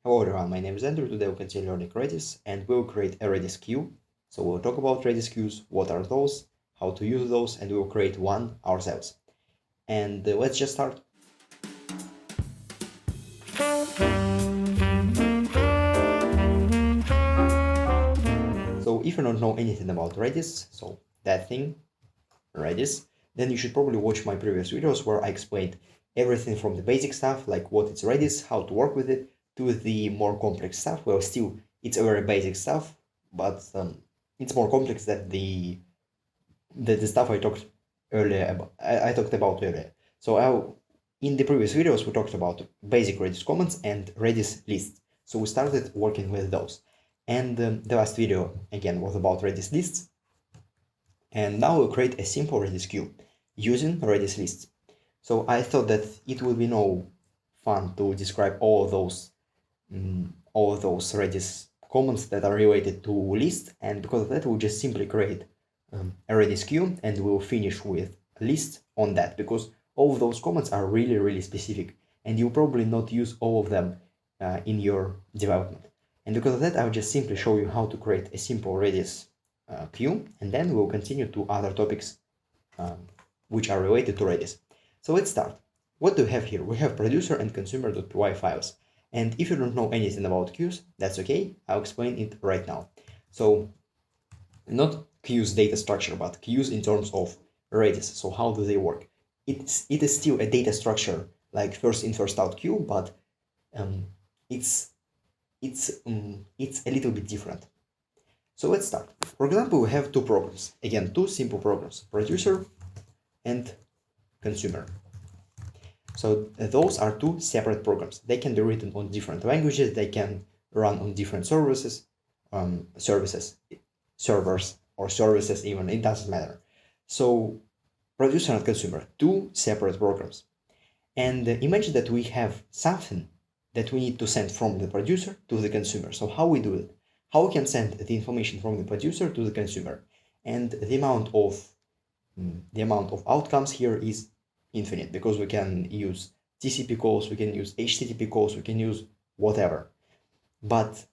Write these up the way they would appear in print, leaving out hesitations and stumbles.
Hello everyone, my name is Andrew. Today we'll continue learning REDIS and we'll create a REDIS queue. So we'll talk about REDIS queues, what are those, how to use those, and we'll create one ourselves. And let's just start. So if you don't know anything about REDIS, so that thing, REDIS, then you should probably watch my previous videos where I explained everything from the basic stuff, like what is REDIS, how to work with it, to the more complex stuff. Well, still, it's a very basic stuff, but it's more complex than the stuff I talked earlier about. I talked about earlier. So in the previous videos, we talked about basic REDIS commands and REDIS lists. So we started working with those. And the last video, again, was about REDIS lists. And now we'll create a simple REDIS queue using REDIS lists. So I thought that it would be no fun to describe all of those REDIS commands that are related to lists, and because of that we'll just simply create a REDIS queue and we'll finish with a list on that, because all of those commands are really specific and you'll probably not use all of them in your development. And because of that I'll just simply show you how to create a simple REDIS queue, and then we'll continue to other topics which are related to REDIS. So let's start. What do we have here? We have producer and consumer.py files. And if you don't know anything about queues, that's okay. I'll explain it right now. So not queues data structure, but queues in terms of REDIS. So how do they work? It is still a data structure like first in first out queue, but it's a little bit different. So let's start. For example, we have two programs. Again, two simple programs, producer and consumer. So those are two separate programs. They can be written on different languages. They can run on different servers, or services even, it doesn't matter. So producer and consumer, two separate programs. And imagine that we have something that we need to send from the producer to the consumer. So how we do it? How we can send the information from the producer to the consumer? And the amount of outcomes here is infinite, because we can use TCP calls, we can use HTTP calls, we can use whatever. But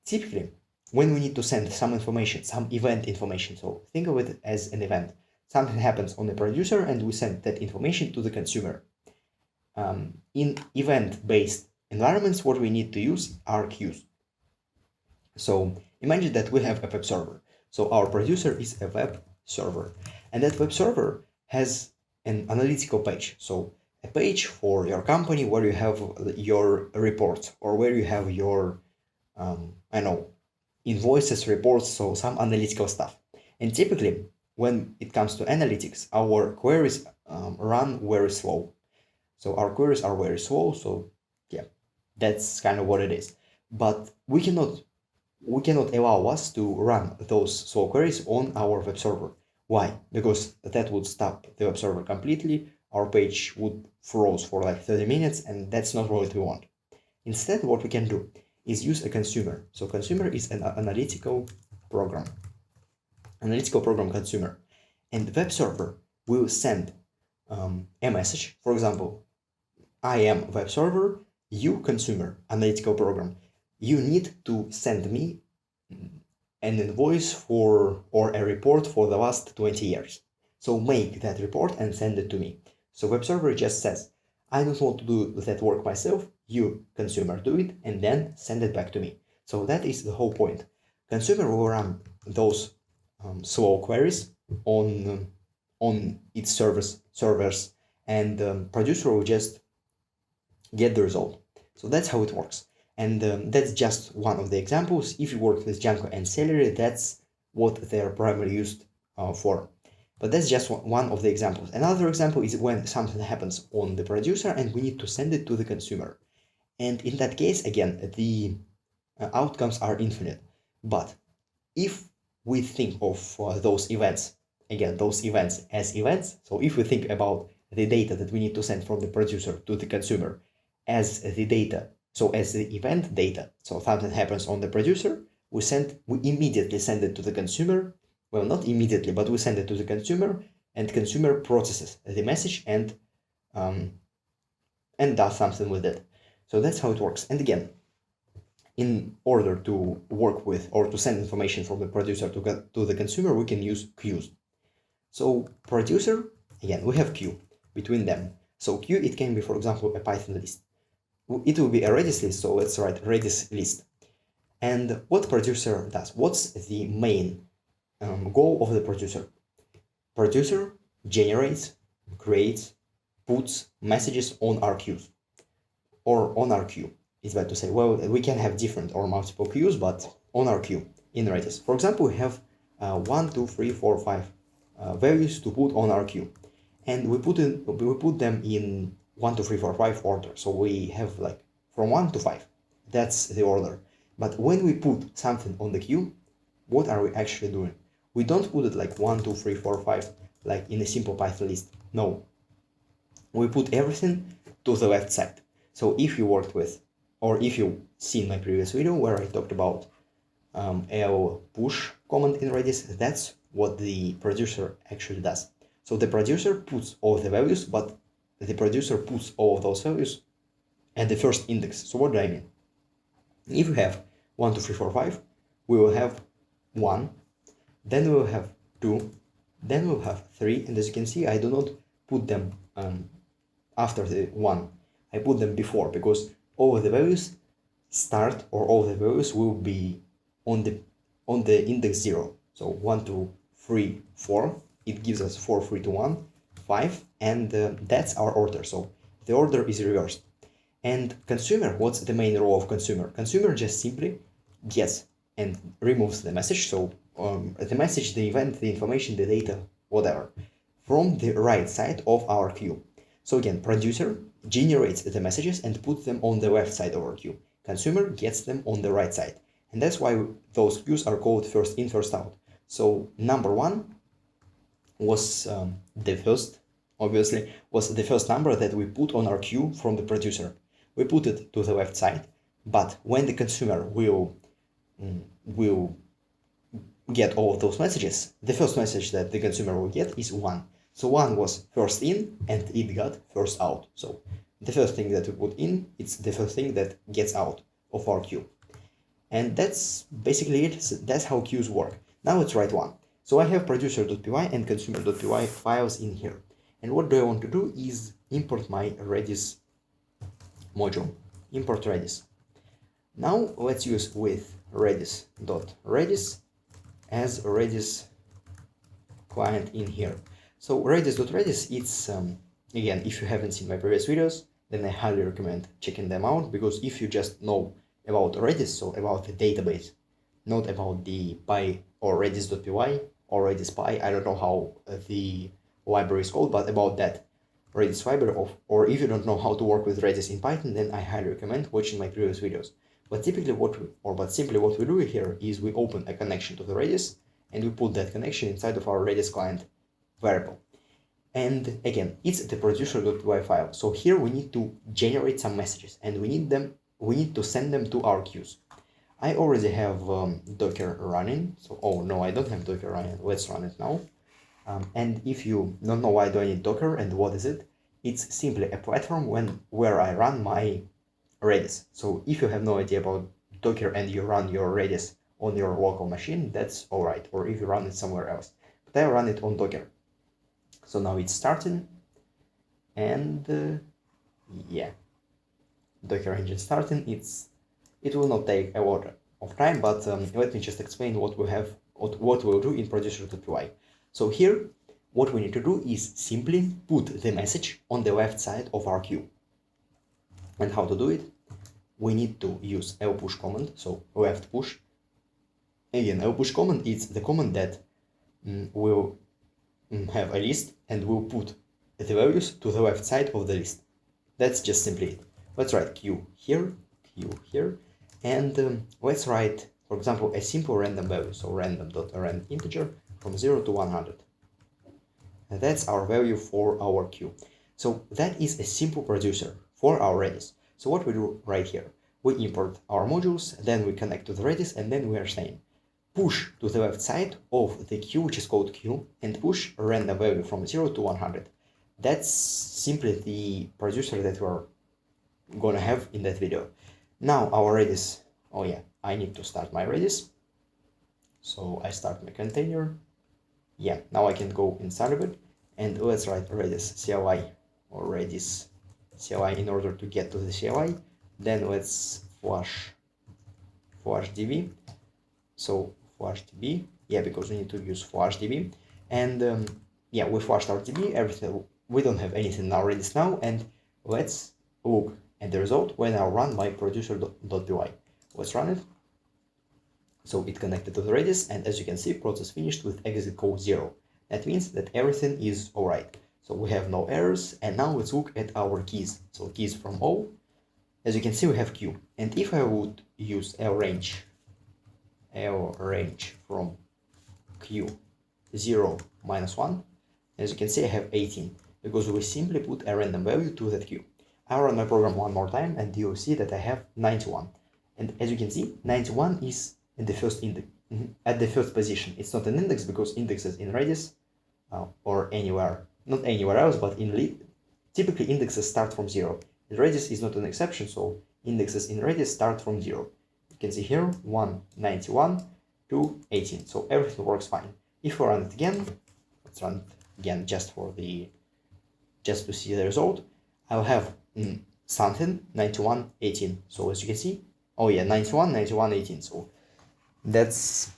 typically, when we need to send some information, some event information, so think of it as an event. Something happens on the producer and we send that information to the consumer. In event-based environments, what we need to use are queues. So imagine that we have a web server. So our producer is a web server, and that web server has an analytical page. So a page for your company where you have your reports, or where you have your, invoices, reports, so some analytical stuff. And typically, when it comes to analytics, our queries run very slow. So our queries are very slow, so yeah, that's kind of what it is. But we cannot allow us to run those slow queries on our web server. Why? Because that would stop the web server completely, our page would freeze for like 30 minutes, and that's not what we want. Instead, what we can do is use a consumer. So consumer is an analytical program consumer. And the web server will send a message. For example, I am web server, you consumer, analytical program. You need to send me an invoice or a report for the last 20 years. So make that report and send it to me. So web server just says, I don't want to do that work myself, you consumer do it and then send it back to me. So that is the whole point. Consumer will run those slow queries on its servers, and producer will just get the result. So that's how it works. And that's just one of the examples. If you work with Django and Celery, that's what they're primarily used for. But that's just one of the examples. Another example is when something happens on the producer and we need to send it to the consumer. And in that case, again, the outcomes are infinite. But if we think of those events, again, those events as events, so if we think about the data that we need to send from the producer to the consumer as the data, so as the event data, so something happens on the producer, we immediately send it to the consumer. Well, not immediately, but we send it to the consumer, and consumer processes the message and does something with it. So that's how it works. And again, in order to work with or to send information from the producer to the consumer, we can use queues. So producer, again, we have queue between them. So queue, it can be, for example, a Python list. It will be a Redis list, so let's write Redis list. And what producer does? What's the main goal of the producer? Producer generates, creates, puts messages on our queues or on our queue. It's bad to say, well, we can have different or multiple queues, but on our queue in Redis. For example, we have 1, 2, 3, 4, 5 values to put on our queue, and we put them in 1, 2, 3, 4, 5 order. So we have like from 1 to 5. That's the order. But when we put something on the queue, what are we actually doing? We don't put it like 1, 2, 3, 4, 5 like in a simple Python list. No. We put everything to the left side. So if you worked with, or if you've seen my previous video where I talked about L push command in Redis, that's what the producer actually does. So the producer puts all the values, but the producer puts all of those values at the first index. So what do I mean? If we have 1, 2, 3, 4, 5, we will have 1, then we will have 2, then we'll have 3, and as you can see, I do not put them after the 1. I put them before, because all of the values start, or all the values will be on the index 0. So 1, 2, 3, 4, it gives us 4, 3, 2, 1, 5, and that's our order. So the order is reversed. And consumer, what's the main role of consumer? Consumer just simply gets and removes the message. So the message, the event, the information, the data, whatever, from the right side of our queue. So again, producer generates the messages and puts them on the left side of our queue. Consumer gets them on the right side. And that's why those queues are called first in, first out. So number 1 was the first number that we put on our queue from the producer. We put it to the left side, but when the consumer will get all of those messages, the first message that the consumer will get is 1. So 1 was first in and it got first out. So the first thing that we put in, it's the first thing that gets out of our queue. And that's basically it. So that's how queues work. Now let's write one. So I have producer.py and consumer.py files in here. And what do I want to do is import my Redis module. Import Redis. Now let's use with Redis.Redis as Redis client in here. So Redis.Redis, it's again, if you haven't seen my previous videos, then I highly recommend checking them out, because if you just know about Redis, so about the database, not about the py or Redis.py or Redis py, I don't know how the library is called, but about that Redis library, or if you don't know how to work with Redis in Python, then I highly recommend watching my previous videos. But simply what we do here is we open a connection to the Redis and we put that connection inside of our Redis client variable. And again, it's the producer.py file. So here we need to generate some messages and we need to send them to our queues. I already have Docker running. So, oh no, I don't have Docker running. Let's run it now. And if you don't know why do I need Docker and what is it, it's simply a platform where I run my Redis. So if you have no idea about Docker and you run your Redis on your local machine, that's all right. Or if you run it somewhere else, but I run it on Docker. So now it's starting, and yeah, Docker engine starting. It will not take a lot of time, but let me just explain what we'll do in producer.py. So here, what we need to do is simply put the message on the left side of our queue. And how to do it? We need to use lpush command, so left push. Again, lpush command is the command that will have a list and will put the values to the left side of the list. That's just simply it. Let's write queue here, and let's write, for example, a simple random value. So random.rand integer from 0 to 100. And that's our value for our queue. So that is a simple producer for our Redis. So what we do right here, we import our modules, then we connect to the Redis, and then we are saying push to the left side of the queue, which is called queue, and push a random value from 0 to 100. That's simply the producer that we're gonna have in that video. Now our Redis oh yeah, I need to start my Redis. So I start my container. Yeah, now I can go inside of it, and let's write Redis CLI or Redis CLI in order to get to the CLI. Then let's flush db. So flush db, yeah, because we need to use flush db. And yeah, we flushed our db, everything. We don't have anything in our Redis now, and let's look at the result when I run my producer.py. Let's run it. So it connected to the Redis, and as you can see, process finished with exit code 0. That means that everything is alright. So we have no errors, and now let's look at our keys. So keys from O, as you can see, we have Q. And if I would use lrange from Q 0 minus 1, as you can see, I have 18, because we simply put a random value to that Q. I'll run my program one more time, and you'll see that I have 91. And as you can see, 91 is in the first index, at the first position. It's not an index because indexes in Redis or anywhere, not anywhere else, but in typically indexes start from 0. Redis is not an exception, so indexes in Redis start from 0. You can see here 191 to 18, so everything works fine. If we run it again, let's run it again just to see the result. I'll have something 91 18. So as you can see, oh yeah, 91 91 18. So that's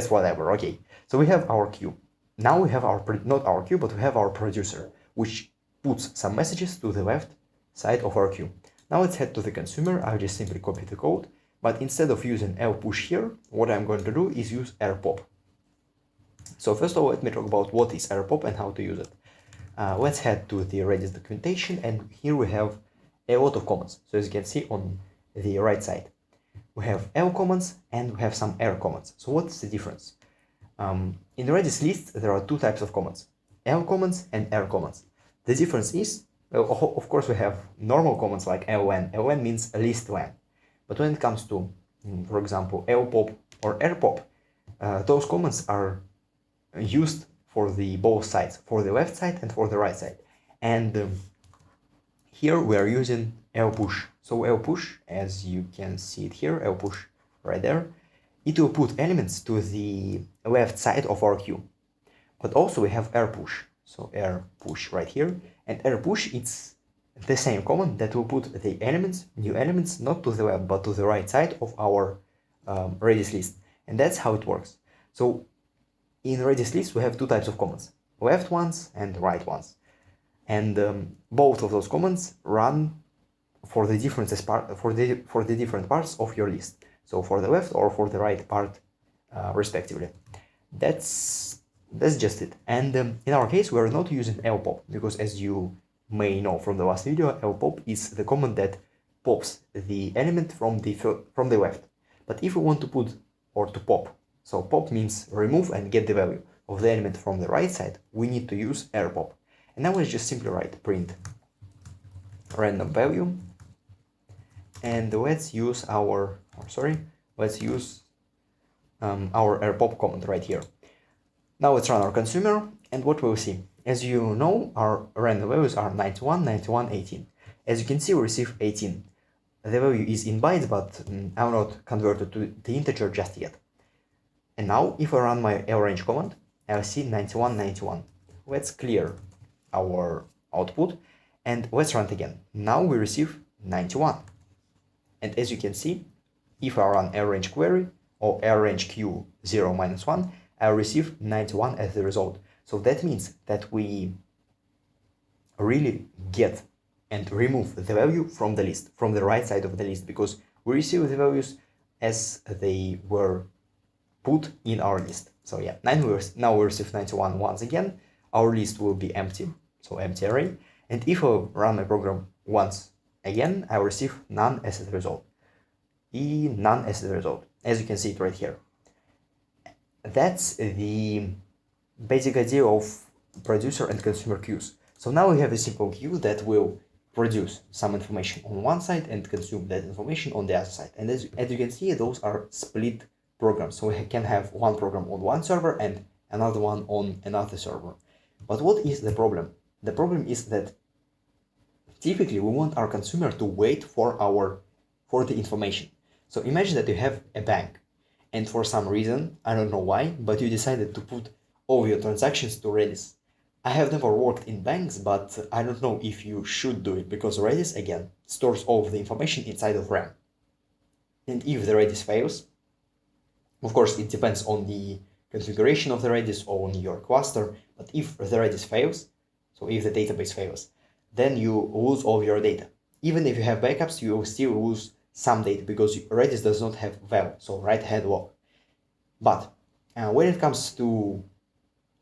whatever. Okay, so we have our queue. Now we have our, not our queue, but we have our producer, which puts some messages to the left side of our queue. Now let's head to the consumer. I'll just simply copy the code, but instead of using lpush here, what I'm going to do is use rpop. So first of all, let me talk about what is rpop and how to use it. Let's head to the Redis documentation, and here we have a lot of commands. So as you can see on the right side, we have L commands and we have some R commands. So what's the difference? In the Redis list, there are two types of commands, L commands and R commands. The difference is, well, of course, we have normal commands like len. Len means list len. But when it comes to, for example, lpop or rpop, those commands are used for the both sides, for the left side and for the right side. And here we are using lpush. So lpush, as you can see it here, lpush right there, it will put elements to the left side of our queue. But also we have rpush. So rpush right here, and rpush, it's the same command that will put the elements, new elements, not to the left but to the right side of our Redis list. And that's how it works. So in Redis list we have two types of commands, left ones and right ones. And both of those commands run for the differences for the different parts of your list. So for the left or for the right part, respectively. That's just it. And in our case, we are not using lpop because, as you may know from the last video, lpop is the command that pops the element from the left. But if we want to put or to pop, so pop means remove and get the value of the element from the right side, we need to use rpop. And now let's just simply write print random value, and let's use our rpop command right here. Now let's run our consumer, and what we'll see, as you know, our random values are 91, 91, 18. As you can see, we receive 18. The value is in bytes, but I'm not converted to the integer just yet. And now, if I run my lrange command, I'll see 91, 91. Let's clear our output, and let's run it again. Now we receive 91. And as you can see, if I run lrange query or lrange q 0 minus 1, I'll receive 91 as the result. So that means that we really get and remove the value from the list, from the right side of the list, because we receive the values as they were put in our list. So yeah, now we receive 91 once again. Our list will be empty, so empty array. And if I run my program once again, I will receive none as the result. None as the result, as you can see it right here. That's the basic idea of producer and consumer queues. So now we have a simple queue that will produce some information on one side and consume that information on the other side. And as you can see, those are split programs. So we can have one program on one server and another one on another server. But what is the problem? The problem is that typically we want our consumer to wait for for the information. So imagine that you have a bank, and for some reason, I don't know why, but you decided to put all your transactions to Redis. I have never worked in banks, but I don't know if you should do it, because Redis, again, stores all of the information inside of RAM. And if the Redis fails, of course, it depends on the configuration of the Redis or on your cluster, but if the Redis fails, so if the database fails, then you lose all your data. Even if you have backups, you will still lose some data because Redis does not have val, so write-ahead lock. But when it comes to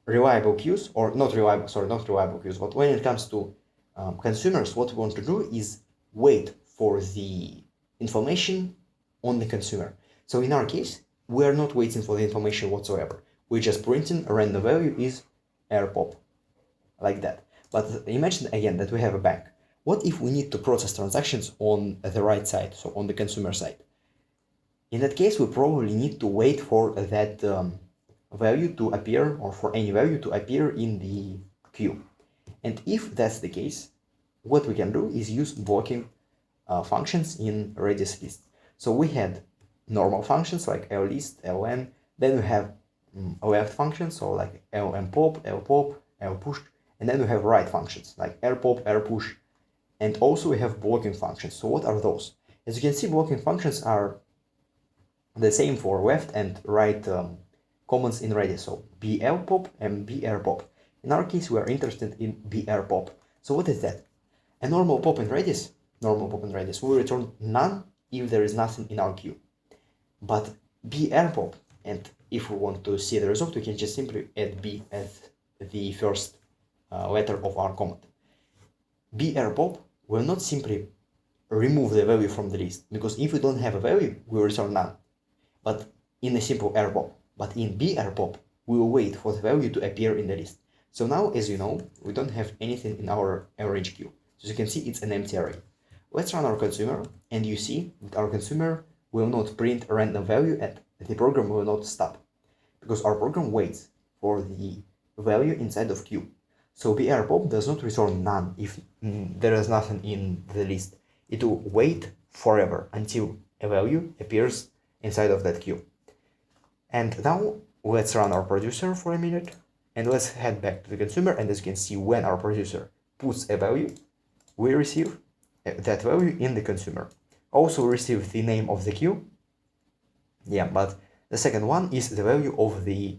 reliable queues, or not reliable queues, but when it comes to consumers, what we want to do is wait for the information on the consumer. So in our case, we are not waiting for the information whatsoever. We're just printing a random value is airpop, like that. But imagine again that we have a bank. What if we need to process transactions on the right side, so on the consumer side? In that case, we probably need to wait for that value to appear, or for any value to appear in the queue. And if that's the case, what we can do is use blocking functions in Redis list. So we had normal functions like list, ln, then we have left functions, so like lmpop, lpop, lpush, and then we have right functions like rpop, rpush, and also we have blocking functions. So what are those? As you can see, blocking functions are the same for left and right commands in Redis, so blpop and brpop. In our case, we are interested in brpop. So what is that? A normal pop in Redis will return none if there is nothing in our queue. But brpop, and if we want to see the result, we can just simply add b as the first letter of our command. brpop will not simply remove the value from the list, because if we don't have a value, we will return none. But in a simple rpop. But in brpop, we will wait for the value to appear in the list. So now, as you know, we don't have anything in our average queue. So as you can see, it's an empty array. Let's run our consumer, and you see that our consumer will not print a random value and the program will not stop, because our program waits for the value inside of queue. So brpop does not return none if there is nothing in the list. It will wait forever until a value appears inside of that queue. And now let's run our producer for a minute, and let's head back to the consumer, and as you can see, when our producer puts a value, we receive that value in the consumer. Also receive the name of the queue. Yeah, but the second one is the value of the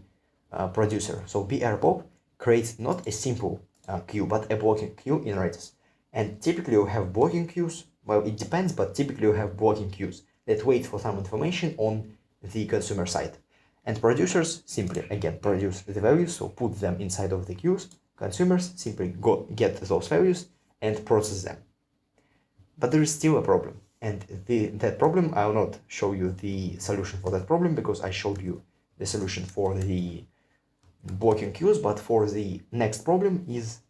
producer. So brpop creates not a simple queue, but a blocking queue in Redis. And typically you have blocking queues. Well, it depends, but typically you have blocking queues that wait for some information on the consumer side. And producers simply, again, produce the values, so put them inside of the queues. Consumers simply get those values and process them. But there is still a problem. And that problem, I will not show you the solution for that problem, because I showed you the solution for the blocking queues, but for the next problem is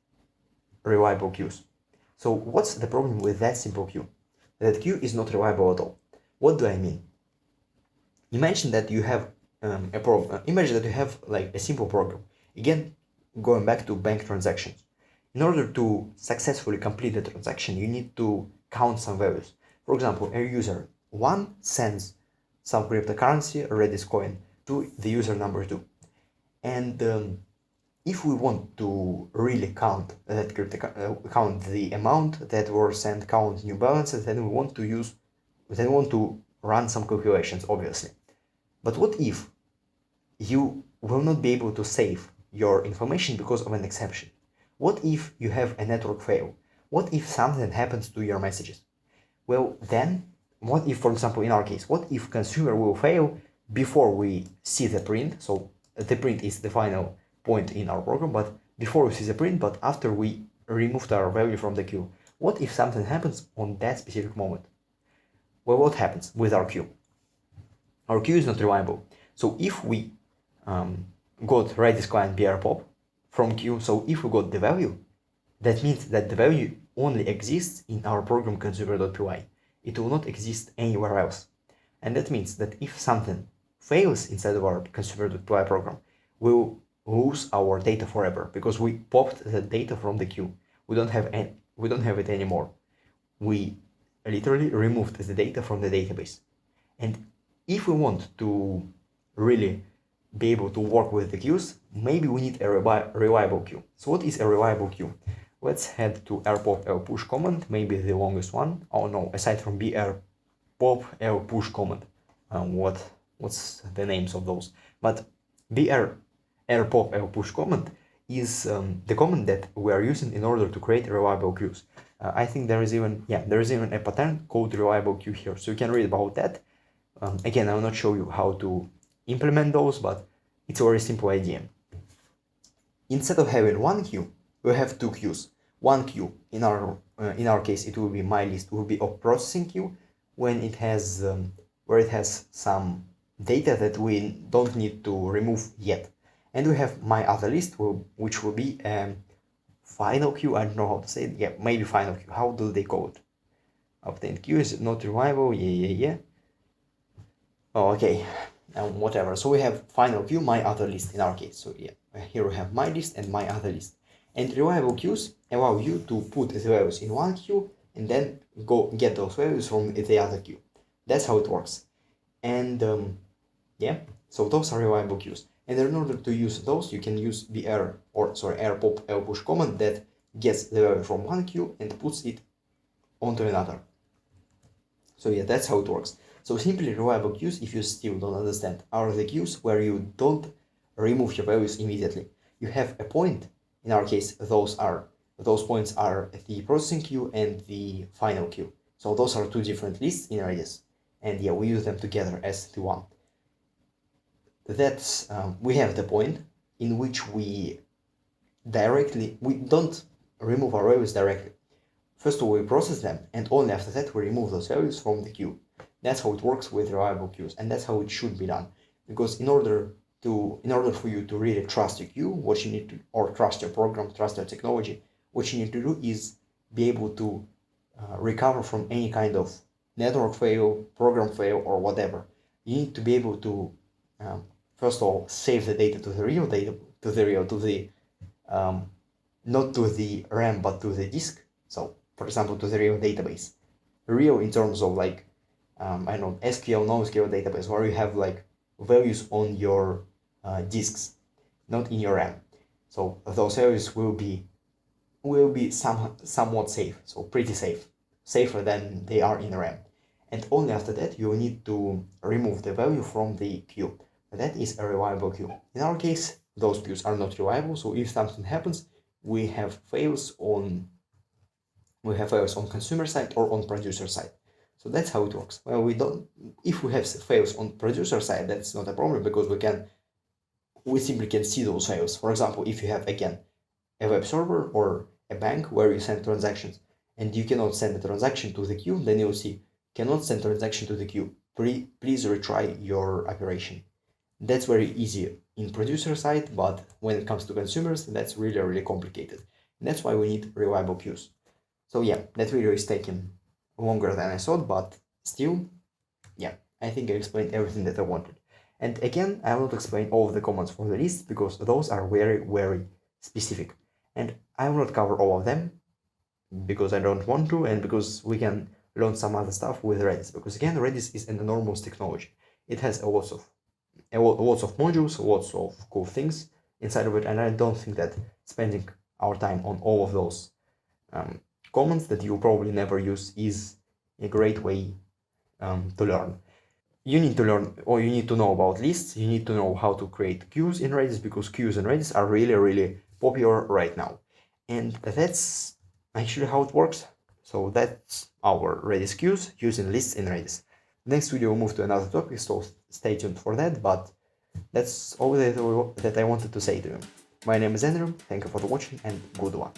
reliable queues. So what's the problem with that simple queue? That queue is not reliable at all. What do I mean? Imagine that you have imagine that you have like a simple program. Again, going back to bank transactions. In order to successfully complete the transaction, you need to count some values. For example, a user 1 sends some cryptocurrency, a Redis coin, to the user number 2. And if we want to really count that count the amount that were sent, count new balances, then we want to run some calculations, obviously. But what if you will not be able to save your information because of an exception? What if you have a network fail? What if something happens to your messages? Well, then, what if, for example, in our case, what if consumer will fail before we see the print? So the print is the final point in our program, but before we see the print, but after we removed our value from the queue. What if something happens on that specific moment? Well, what happens with our queue? Our queue is not reliable. So if we got Redis client brpop from queue, so if we got the value, that means that the value only exists in our program consumer.py. It will not exist anywhere else. And that means that if something fails inside of our consumer.py program, we'll lose our data forever, because we popped the data from the queue. We don't have it anymore. We literally removed the data from the database. And if we want to really be able to work with the queues, maybe we need a reliable queue. So what is a reliable queue? Let's head to rpop lpush command, maybe the longest one. Oh no, aside from brpop lpush command. What's the names of those? But rpop lpush command is the command that we are using in order to create reliable queues. I think there is even a pattern called reliable queue here, so you can read about that. Again, I will not show you how to implement those, but it's a very simple idea. Instead of having one queue, we have two queues. One queue, in our case, it will be my list, will be a processing queue when it has where it has some data that we don't need to remove yet. And we have my other list, which will be final queue. I don't know how to say it. Yeah, maybe final queue. How do they call it? Obtained queue is not reliable. Yeah. Oh, okay. Whatever. So we have final queue, my other list in our case. So yeah, here we have my list and my other list. And reliable queues allow you to put the values in one queue and then go get those values from the other queue. That's how it works. And yeah, so those are reliable queues. And in order to use those, you can use the rpop lpush command that gets the value from one queue and puts it onto another. So yeah, that's how it works. So simply reliable queues, if you still don't understand, are the queues where you don't remove your values immediately. You have a point. In our case, those points are the processing queue and the final queue. So those are two different lists in REDIS. And yeah, we use them together as the one. That's we have the point in which we don't remove our values directly. First of all, we process them, and only after that we remove those values from the queue. That's how it works with reliable queues, and that's how it should be done. Because in order for you to really trust your queue, what you need to, or trust your program, trust your technology, what you need to do is be able to recover from any kind of network fail, program fail, or whatever. You need to be able to first of all save the data to the real data, not to the RAM but to the disk. So for example, to the real database. Real in terms of like I don't know, SQL, NoSQL database, where you have like values on your disks, not in your RAM. So those values will be somewhat safe, so pretty safe, safer than they are in RAM. And only after that you need to remove the value from the queue. That is a reliable queue. In our case, those queues are not reliable, so if something happens, we have fails on consumer side or on producer side. So that's how it works. Well, if we have fails on producer side, that's not a problem, because we simply can see those fails. For example, if you have again a web server or a bank where you send transactions and you cannot send the transaction to the queue, then you'll see cannot send transaction to the queue. Please retry your operation. That's very easy in producer side, but when it comes to consumers, that's really, really complicated. And that's why we need reliable queues. So yeah, that video is taking longer than I thought, but still, yeah, I think I explained everything that I wanted. And again, I will not explain all of the commands for the list, because those are very, very specific. And I will not cover all of them, because I don't want to, and because we can learn some other stuff with REDIS. Because again, REDIS is an enormous technology. It has lots of modules, lots of cool things inside of it, and I don't think that spending our time on all of those commands that you probably never use is a great way to learn. You need to learn, or you need to know about lists. You need to know how to create queues in REDIS, because queues in REDIS are really, really popular right now. And that's actually how it works. So that's our REDIS queues using lists in REDIS. Next video we'll move to another topic, so stay tuned for that, but that's all that I wanted to say to you. My name is Andrey, thank you for watching, and good luck.